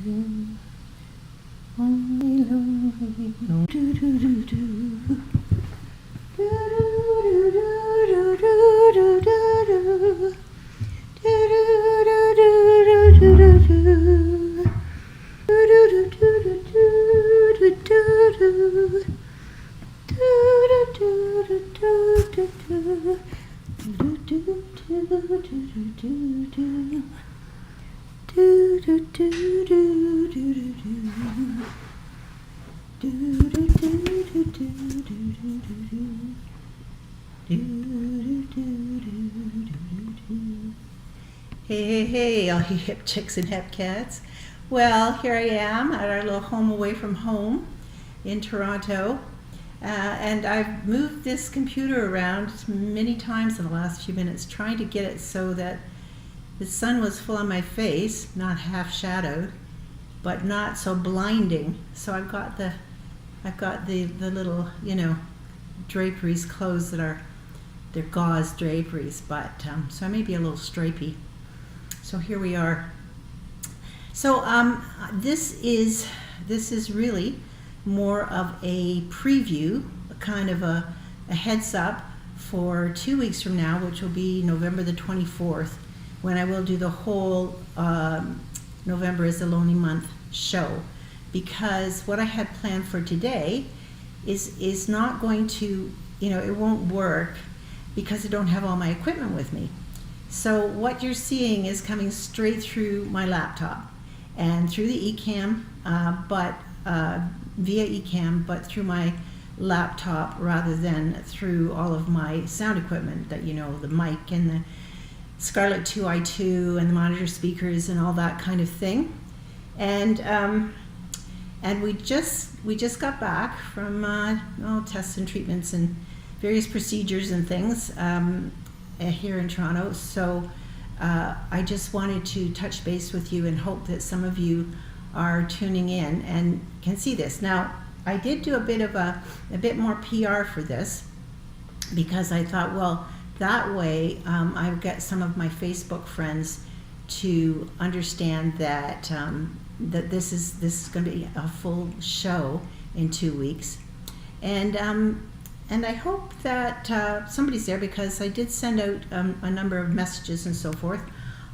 Only lonely, no. Do do do do. Do do do do do do do do. Hey, hey, hey, all you hip chicks and hip cats. Well, here I am at our little home away from home in Toronto. And I've moved this computer around many times in the last few minutes, trying to get it so that the sun was full on my face, not half shadowed, but not so blinding. So I've got the little, draperies closed that they're gauze draperies, but so I may be a little stripey. So here we are. So this is really more of a preview, kind of a heads up for 2 weeks from now, which will be November the 24th, when I will do the whole November is the Lonely Month show. Because what I had planned for today is not going to, it won't work because I don't have all my equipment with me. So what you're seeing is coming straight through my laptop and through the eCam, but via eCam, but through my laptop rather than through all of my sound equipment that the mic and the Scarlett 2i2 and the monitor speakers and all that kind of thing. And we just got back from tests and treatments and various procedures and things here in Toronto. So I just wanted to touch base with you and hope that some of you are tuning in and can see this. Now, I did do a bit more PR for this because I thought, well, that way I would get some of my Facebook friends to understand that that this is going to be a full show in 2 weeks, and I hope that somebody's there, because I did send out a number of messages and so forth.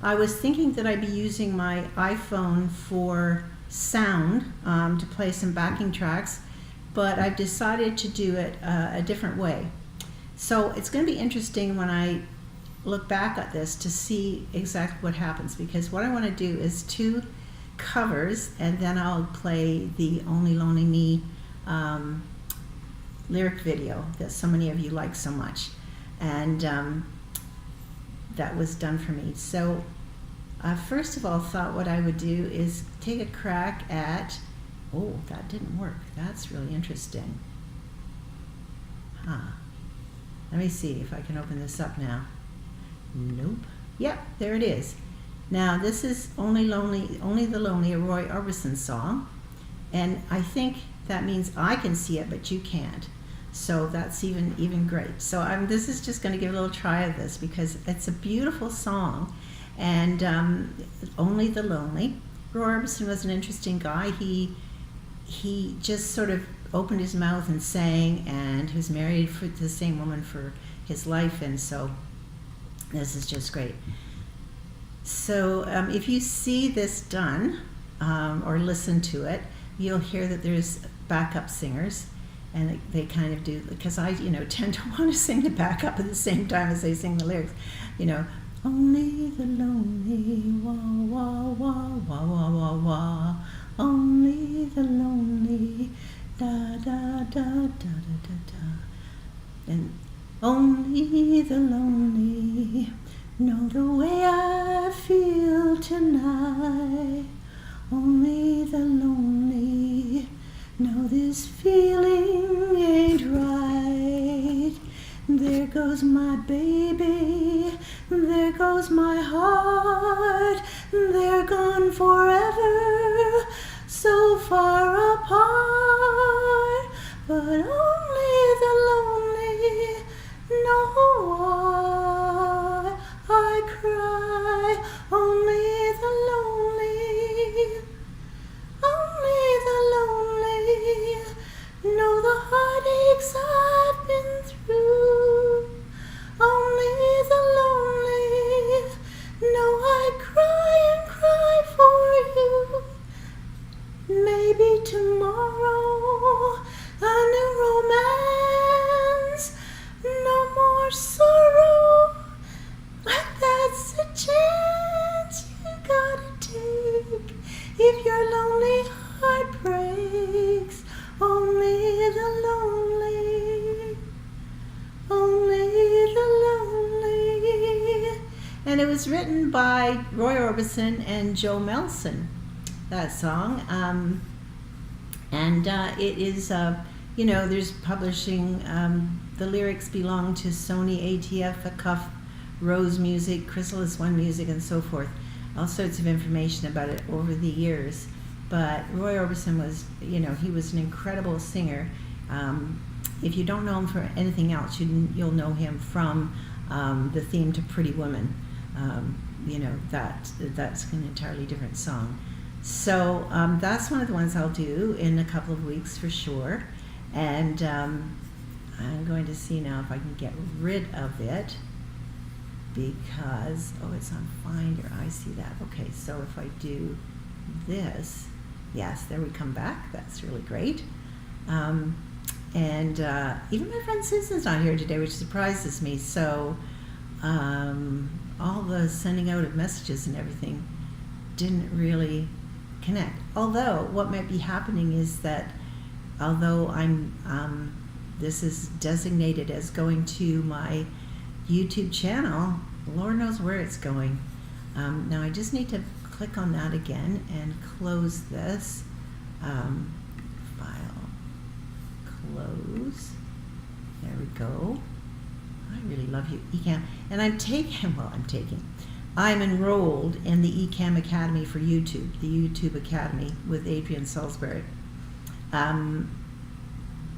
I was thinking that I'd be using my iPhone for sound to play some backing tracks, but I've decided to do it a different way. So it's going to be interesting when I look back at this to see exactly what happens, because what I want to do is 2 covers, and then I'll play the Only Lonely Me lyric video that so many of you like so much, and that was done for me. So first of all, thought what I would do is take a crack at, oh, that didn't work. That's really interesting. Let me see if I can open this up now. Nope. Yep, there it is. Now this is Only the Lonely, a Roy Orbison song, and I think that means I can see it, but you can't. So that's even great. So this is just going to give a little try of this because it's a beautiful song, and Only the Lonely. Roy Orbison was an interesting guy. He just sort of opened his mouth and sang, and he was married to the same woman for his life, and so this is just great. So if you see this done or listen to it, you'll hear that there's backup singers, and they kind of do, because I tend to want to sing the backup at the same time as they sing the lyrics. Only the lonely, wah wah wah wah wah wah wah. Only the lonely, da da da da da da da. And only the lonely know the way I feel tonight. Only the lonely know this feeling ain't right. There goes my baby, there goes my heart, they're gone forever, so far apart. But only the lonely know why I cry. Only the lonely heartaches I've been through, only the lonely know I cry and cry for you. Maybe tomorrow a new romance, no more sorrow, but that's a chance you gotta take. If your lonely heart breaks, only the lonely, only the lonely. And it was written by Roy Orbison and Joe Melson, that song. It is, there's publishing, the lyrics belong to Sony, ATF, The Cuff, Rose Music, Chrysalis One Music, and so forth. All sorts of information about it over the years. But Roy Orbison was, he was an incredible singer. If you don't know him for anything else, you'll know him from the theme to Pretty Woman. That's an entirely different song. So that's one of the ones I'll do in a couple of weeks for sure. And I'm going to see now if I can get rid of it, because, it's on Finder. I see that. Okay, so if I do this, yes, there we come back. That's really great. Even my friend Susan's not here today, which surprises me. So all the sending out of messages and everything didn't really connect. Although what might be happening is that although I'm this is designated as going to my YouTube channel, Lord knows where it's going. Now I just need to click on that again and close this. File, close. There we go. I really love you, Ecamm. And I'm enrolled in the Ecamm Academy for YouTube, the YouTube Academy with Adrian Salisbury. And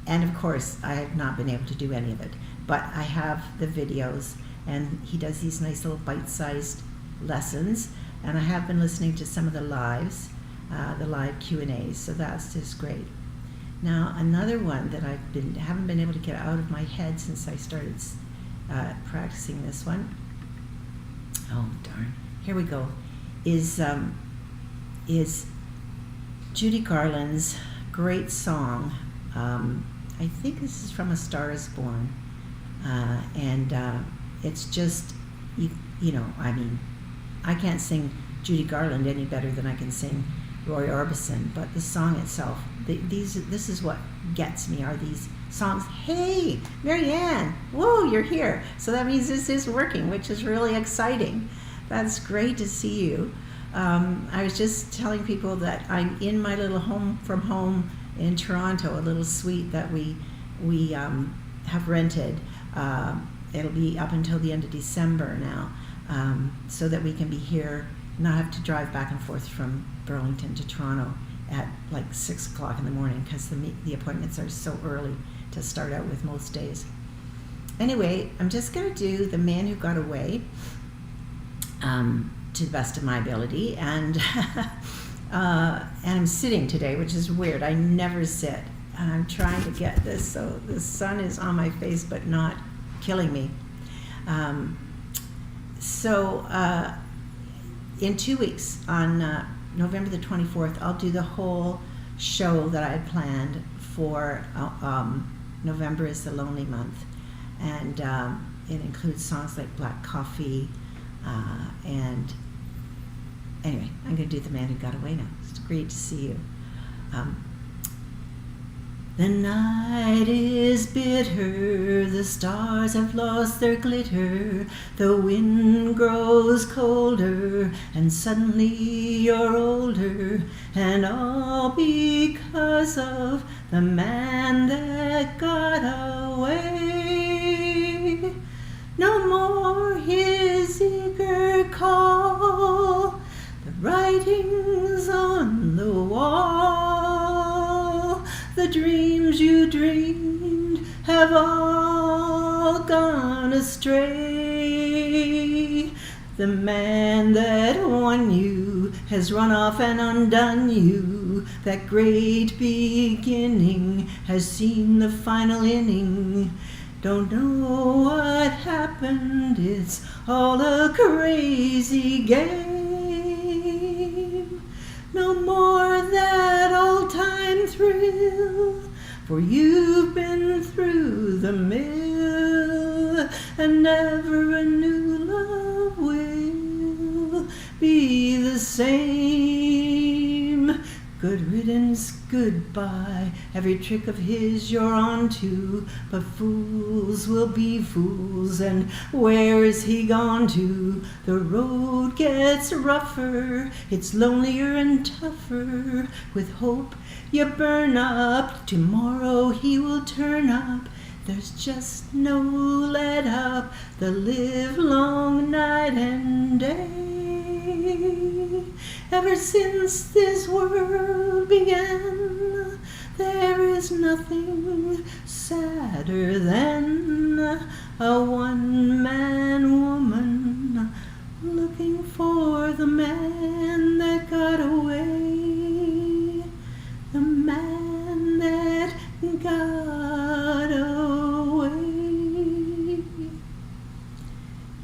of course, I have not been able to do any of it, but I have the videos, and he does these nice little bite-sized lessons, and I have been listening to some of the lives, the live Q&As, so that's just great. Now, another one that haven't been able to get out of my head since I started practicing this one. Oh darn! Here we go. Is Judy Garland's great song? I think this is from A Star Is Born, and it's just I can't sing Judy Garland any better than I can sing Roy Orbison, but the song itself, this is what gets me, are these songs. Hey, Marianne, whoa, you're here. So that means this is working, which is really exciting. That's great to see you. I was just telling people that I'm in my little home from home in Toronto, a little suite that we have rented. It'll be up until the end of December now, so that we can be here, not have to drive back and forth from Burlington to Toronto at like 6 o'clock in the morning, because the appointments are so early to start out with most days. Anyway, I'm just going to do The Man Who Got Away to the best of my ability, and I'm sitting today, which is weird. I never sit, and I'm trying to get this so the sun is on my face but not killing me. In 2 weeks, on November the 24th, I'll do the whole show that I had planned for November is the Lonely Month, and it includes songs like Black Coffee, and anyway, I'm going to do The Man Who Got Away now. It's great to see you. The night is bitter, the stars have lost their glitter, the wind grows colder, and suddenly you're older, and all because of the man that got away. No more his eager call, the writings on the wall, the dreams you dreamed have all gone astray. The man that won you has run off and undone you. That great beginning has seen the final inning. Don't know what happened, it's all a crazy game. No more that old-time thrill, for you've been through the mill, and never a new love will be the same. Good riddance, goodbye, every trick of his you're on to, but fools will be fools, and where is he gone to? The road gets rougher, it's lonelier and tougher, with hope you burn up, tomorrow he will turn up. There's just no let up, the livelong night and day. Ever since this world began, there is nothing sadder than a one-man woman looking for the man that got away. The man that got away.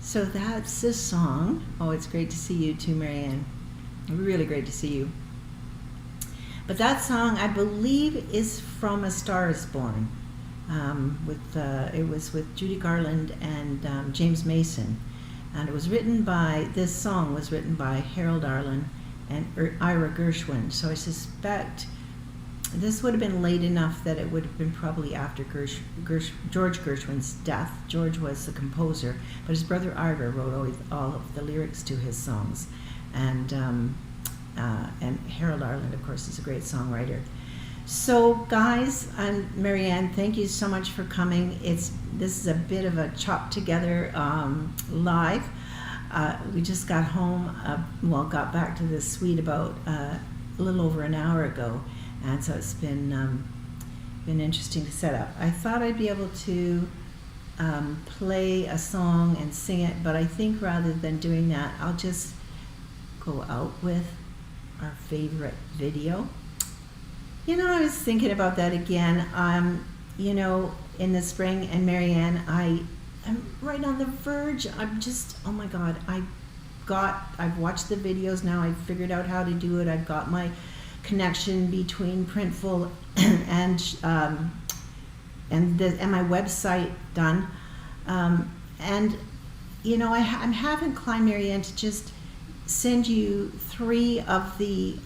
So that's the song. Oh, it's great to see you too, Marianne. Really great to see you. But that song, I believe, is from A Star Is Born. It was with Judy Garland and James Mason. And this song was written by Harold Arlen and Ira Gershwin. So I suspect this would have been late enough that it would have been probably after George Gershwin's death. George was the composer, but his brother Ira wrote all of the lyrics to his songs. And Harold Arlen, of course, is a great songwriter. So, guys, and Marianne, thank you so much for coming. This is a bit of a chopped together live. We just got home, got back to the suite about a little over an hour ago, and so it's been interesting to set up. I thought I'd be able to play a song and sing it, but I think rather than doing that, I'll just go out with our favorite video. I was thinking about that again. In the spring, and Marianne, I'm right on the verge. I'm just, oh my God, I've watched the videos now. I've figured out how to do it. I've got my connection between Printful and my website done. I'm having Klein Marianne to just send you 3 of the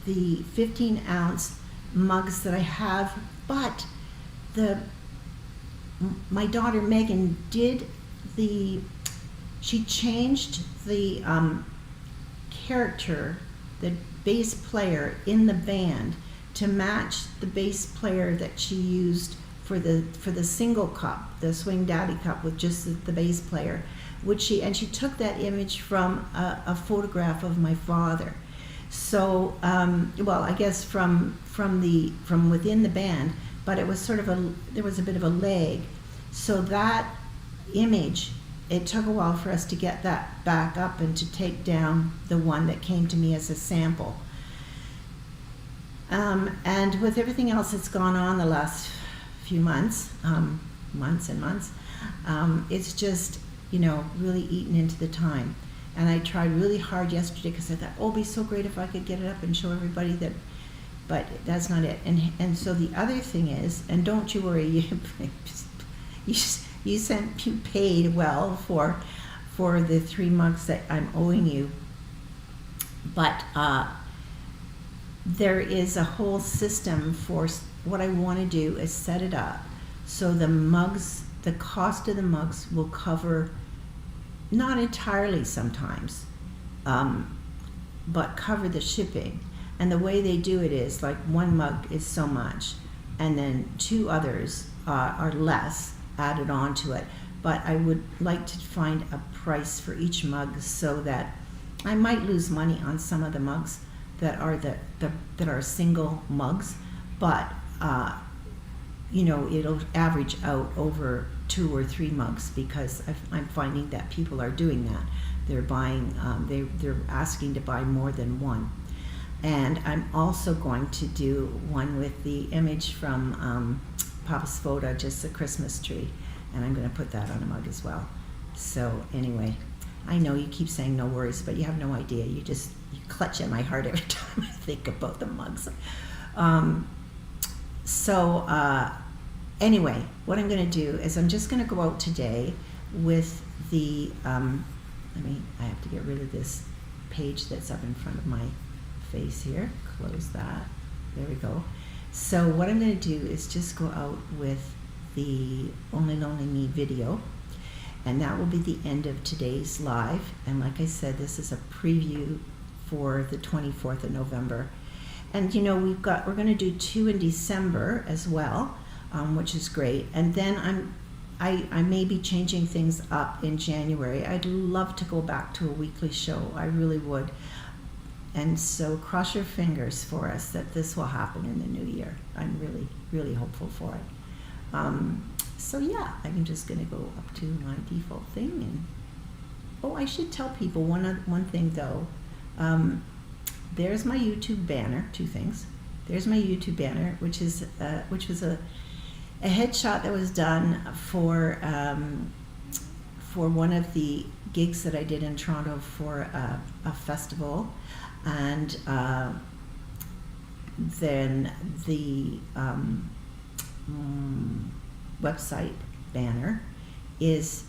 15-ounce mugs that I have, but my daughter Megan she changed the character, the bass player in the band, to match the bass player that she used for the single cup, the Swing Daddy cup with just the bass player, she took that image from a photograph of my father. So, I guess from within the band, but it was there was a bit of a lag. So that image, it took a while for us to get that back up and to take down the one that came to me as a sample. And with everything else that's gone on the last few months, months and months, it's just, really eaten into the time. And I tried really hard yesterday because I thought, it'd be so great if I could get it up and show everybody that, but that's not it. And so the other thing is, and don't you worry, you paid well for the 3 mugs that I'm owing you, but there is a whole system for what I want to do is set it up so the cost of the mugs will cover, not entirely sometimes, but cover the shipping. And the way they do it is like 1 mug is so much, and then 2 others are less added on to it. But I would like to find a price for each mug so that I might lose money on some of the mugs that are that are single mugs, but it'll average out over 2 or 3 mugs because I'm finding that people are doing that. they're buying, they're asking to buy more than one. And I'm also going to do one with the image from Papa Svoda, just a Christmas tree, and I'm going to put that on a mug as well. So anyway, I know you keep saying no worries, but you have no idea. You clutch at my heart every time I think about the mugs. Anyway, what I'm going to do is I'm just going to go out today with the, I have to get rid of this page that's up in front of my face here. Close that. There we go. So what I'm going to do is just go out with the Only Lonely Me video, and that will be the end of today's live. And like I said, this is a preview for the 24th of November. And you know, we're going to do 2 in December as well, which is great. And then I may be changing things up in January. I'd love to go back to a weekly show. I really would. And so cross your fingers for us that this will happen in the new year. I'm really, really hopeful for it. So yeah, I'm just going to go up to my default thing. And oh, I should tell people one thing though. There's my YouTube banner. 2 things. There's my YouTube banner, which was a headshot that was done for one of the gigs that I did in Toronto for a festival. And then the website banner is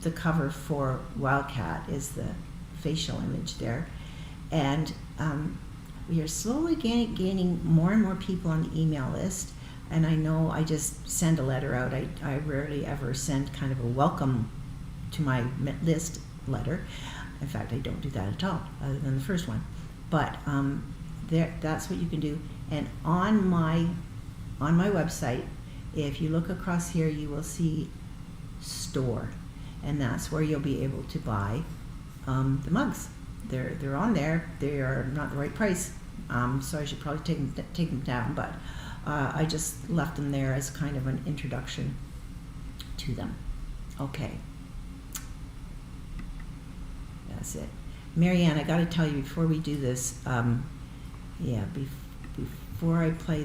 the cover for Wildcat, is the facial image there. And we are slowly gaining more and more people on the email list. And I know I just send a letter out. I rarely ever send kind of a welcome to my list letter. In fact, I don't do that at all, other than the first one. But that's what you can do. And on my website, if you look across here, you will see store, and that's where you'll be able to buy the mugs. They're on there. They are not the right price, so I should probably take them down. But I just left them there as kind of an introduction to them. Okay, that's it. Marianne, I got to tell you before we do this, before I play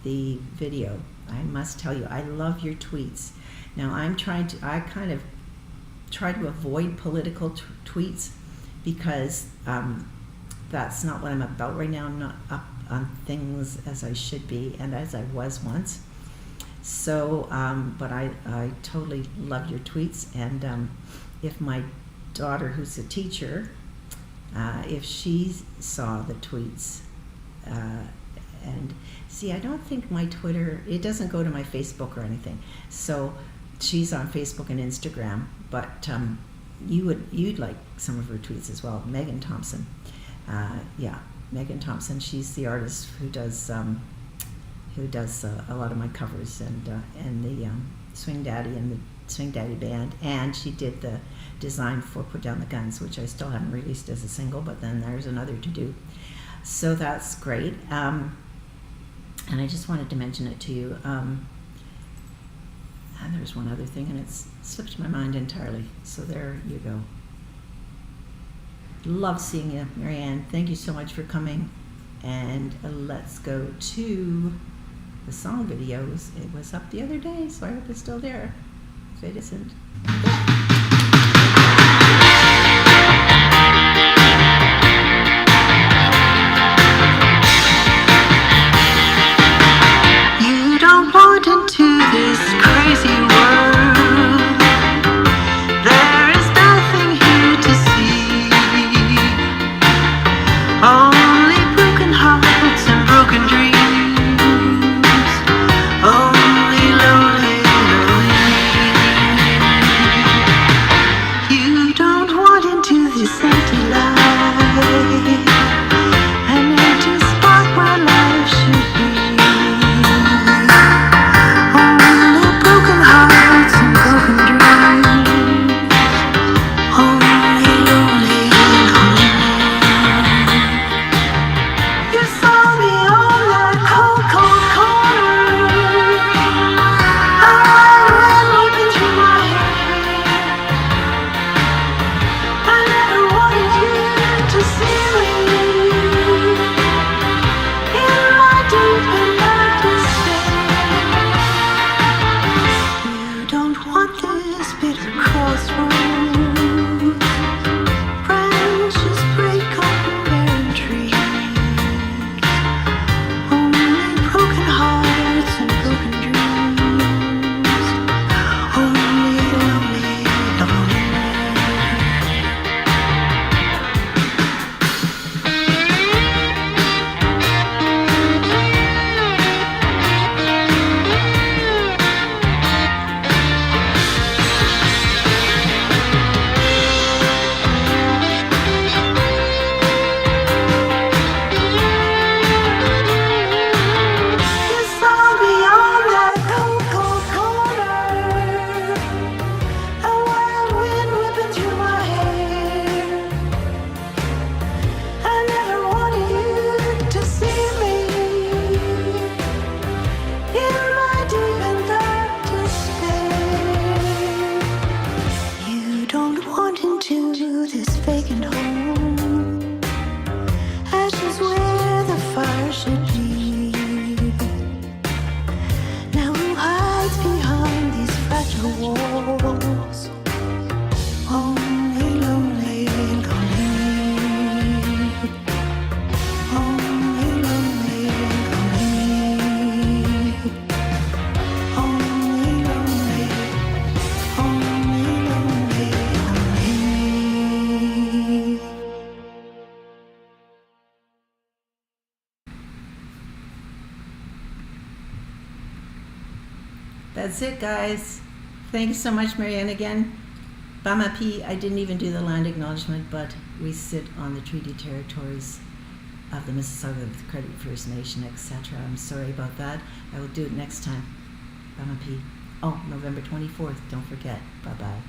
the video, I must tell you, I love your tweets. Now I kind of try to avoid political tweets because that's not what I'm about right now. I'm not up on things as I should be and as I was once. So, but I totally love your tweets, and if my daughter, who's a teacher, if she saw the tweets, and see, I don't think my Twitter, it doesn't go to my Facebook or anything. So she's on Facebook and Instagram, but you'd like some of her tweets as well. Megan Thompson, Megan Thompson. She's the artist who does a lot of my covers, and the Swing Daddy and the Swing Daddy Band, and she did the design for Put Down the Guns, which I still haven't released as a single, but then there's another to do. So that's great. And I just wanted to mention it to you. And there's one other thing, and it's slipped my mind entirely. So there you go. Love seeing you, Marianne. Thank you so much for coming. And let's go to the song videos. It was up the other day, so I hope it's still there. If it isn't, you don't want into this crazy world. There is nothing here to see, only broken hearts and broken dreams. Only lonely, you don't want into this empty life, an empty spot where life should be. Only broken hearts and broken dreams. Only lonely, lonely. You saw me on that cold, cold corner. I went looking through my hair. I never That's it, guys. Thank you so much, Marianne, again. Bamapi, I didn't even do the land acknowledgement, but we sit on the treaty territories of the Mississauga, the Credit First Nation, etc. I'm sorry about that. I will do it next time. Bamapi. Oh, November 24th. Don't forget. Bye-bye.